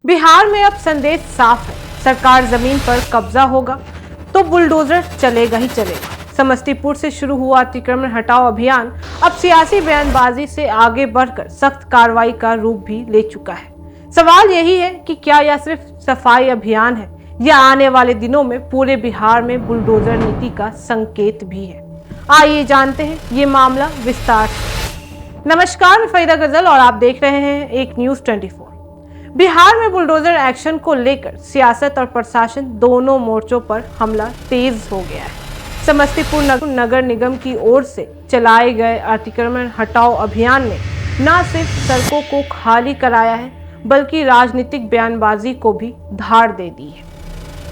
बिहार में अब संदेश साफ है, सरकार जमीन पर कब्जा होगा तो बुलडोजर चलेगा ही चलेगा। समस्तीपुर से शुरू हुआ अतिक्रमण हटाओ अभियान अब सियासी बयानबाजी से आगे बढ़कर सख्त कार्रवाई का रूप भी ले चुका है। सवाल यही है कि क्या यह सिर्फ सफाई अभियान है या आने वाले दिनों में पूरे बिहार में बुलडोजर नीति का संकेत भी है। आइए जानते हैं ये मामला विस्तार से। नमस्कार, मैं फरीदा गजल और आप देख रहे हैं एक न्यूज 24। बिहार में बुलडोजर एक्शन को लेकर सियासत और प्रशासन दोनों मोर्चों पर हमला तेज हो गया है। समस्तीपुर नगर निगम की ओर से चलाए गए अतिक्रमण हटाओ अभियान ने न सिर्फ सड़कों को खाली कराया है बल्कि राजनीतिक बयानबाजी को भी धार दे दी है।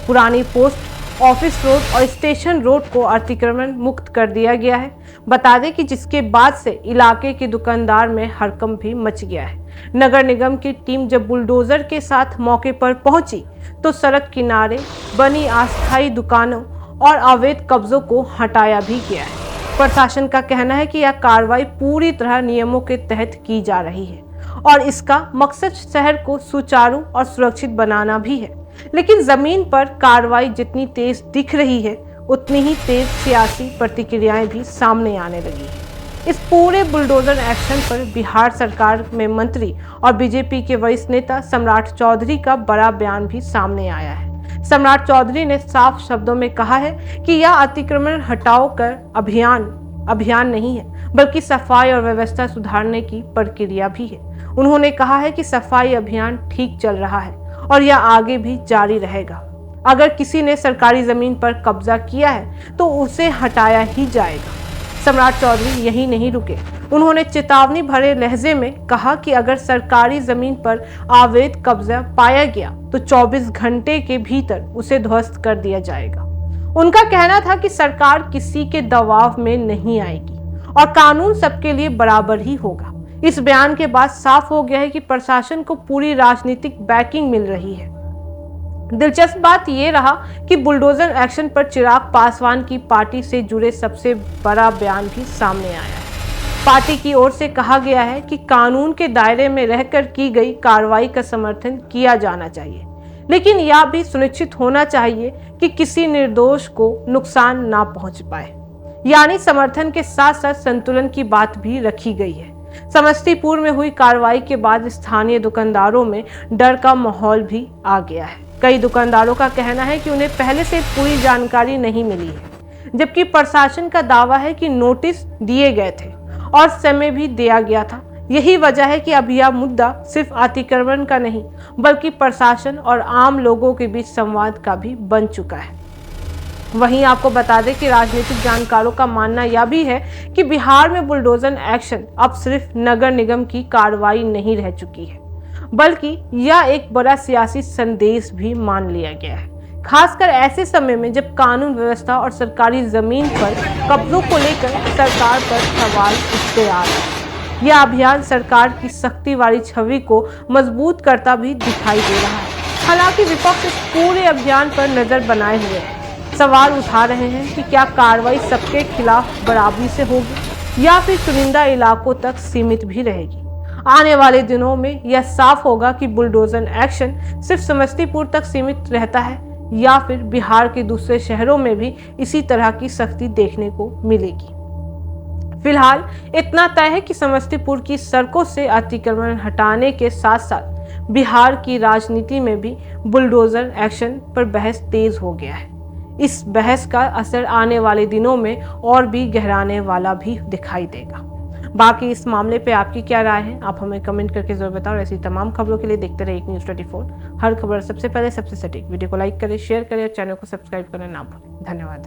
पुरानी पोस्ट ऑफिस रोड और स्टेशन रोड को अतिक्रमण मुक्त कर दिया गया है। बता दें कि जिसके बाद से इलाके के दुकानदार में हड़कंप भी मच गया है। नगर निगम की टीम जब बुलडोजर के साथ मौके पर पहुंची तो सड़क किनारे बनी अस्थायी दुकानों और अवैध कब्जों को हटाया भी गया है। प्रशासन का कहना है कि यह कार्रवाई पूरी तरह नियमों के तहत की जा रही है और इसका मकसद शहर को सुचारू और सुरक्षित बनाना भी है। लेकिन जमीन पर कार्रवाई जितनी तेज दिख रही है उतनी ही तेज सियासी प्रतिक्रियाएं भी सामने आने लगी है। इस पूरे बुलडोजर एक्शन पर बिहार सरकार में मंत्री और बीजेपी के वरिष्ठ नेता सम्राट चौधरी का बड़ा बयान भी सामने आया है। सम्राट चौधरी ने साफ शब्दों में कहा है कि यह अतिक्रमण हटाओ कर अभियान नहीं है बल्कि सफाई और व्यवस्था सुधारने की प्रक्रिया भी है। उन्होंने कहा है कि सफाई अभियान ठीक चल रहा है और यह आगे भी जारी रहेगा। अगर किसी ने सरकारी जमीन पर कब्जा किया है तो उसे हटाया ही जाएगा। सम्राट चौधरी यही नहीं रुके, उन्होंने चेतावनी भरे लहजे में कहा कि अगर सरकारी जमीन पर अवैध कब्जा पाया गया तो 24 घंटे के भीतर उसे ध्वस्त कर दिया जाएगा। उनका कहना था कि सरकार किसी के दबाव में नहीं आएगी और कानून सबके लिए बराबर ही होगा। इस बयान के बाद साफ हो गया है कि प्रशासन को पूरी राजनीतिक बैकिंग मिल रही है। दिलचस्प बात यह रहा कि बुलडोजर एक्शन पर चिराग पासवान की पार्टी से जुड़े सबसे बड़ा बयान भी सामने आया है। पार्टी की ओर से कहा गया है कि कानून के दायरे में रहकर की गई कार्रवाई का समर्थन किया जाना चाहिए, लेकिन यह भी सुनिश्चित होना चाहिए कि किसी निर्दोष को नुकसान ना पहुंच पाए। यानी समर्थन के साथ साथ संतुलन की बात भी रखी गई है। समस्तीपुर में हुई कार्रवाई के बाद स्थानीय दुकानदारों में डर का माहौल भी आ गया है। कई दुकानदारों का कहना है कि उन्हें पहले से पूरी जानकारी नहीं मिली है, जबकि प्रशासन का दावा है कि नोटिस दिए गए थे और समय भी दिया गया था। यही वजह है कि अब यह मुद्दा सिर्फ अतिक्रमण का नहीं बल्कि प्रशासन और आम लोगों के बीच संवाद का भी बन चुका है। वहीं आपको बता दें कि राजनीतिक जानकारों का मानना यह भी है कि बिहार में बुलडोजर एक्शन अब सिर्फ नगर निगम की कार्रवाई नहीं रह चुकी है बल्कि यह एक बड़ा सियासी संदेश भी मान लिया गया है, खासकर ऐसे समय में जब कानून व्यवस्था और सरकारी जमीन पर कब्जों को लेकर सरकार पर सवाल उठते आ रहे हैं। यह अभियान सरकार की सख्ती वाली छवि को मजबूत करता भी दिखाई दे रहा है। हालांकि विपक्ष इस पूरे अभियान पर नजर बनाए हुए है, सवाल उठा रहे हैं कि क्या कार्रवाई सबके खिलाफ बराबरी से होगी या फिर चुनिंदा इलाकों तक सीमित भी रहेगी। आने वाले दिनों में यह साफ होगा कि बुलडोजर एक्शन सिर्फ समस्तीपुर तक सीमित रहता है या फिर बिहार के दूसरे शहरों में भी इसी तरह की सख्ती देखने को मिलेगी। फिलहाल इतना तय है कि समस्तीपुर की सड़कों से अतिक्रमण हटाने के साथ साथ बिहार की राजनीति में भी बुलडोजर एक्शन पर बहस तेज हो गया है। इस बहस का असर आने वाले दिनों में और भी गहराने वाला भी दिखाई देगा। बाकी इस मामले पे आपकी क्या राय है, आप हमें कमेंट करके जरूर बताओ। ऐसी तमाम खबरों के लिए देखते रहिए एक न्यूज 24। हर खबर सबसे पहले सबसे सटीक। वीडियो को लाइक करें, शेयर करें और चैनल को सब्सक्राइब करना ना भूलें। धन्यवाद।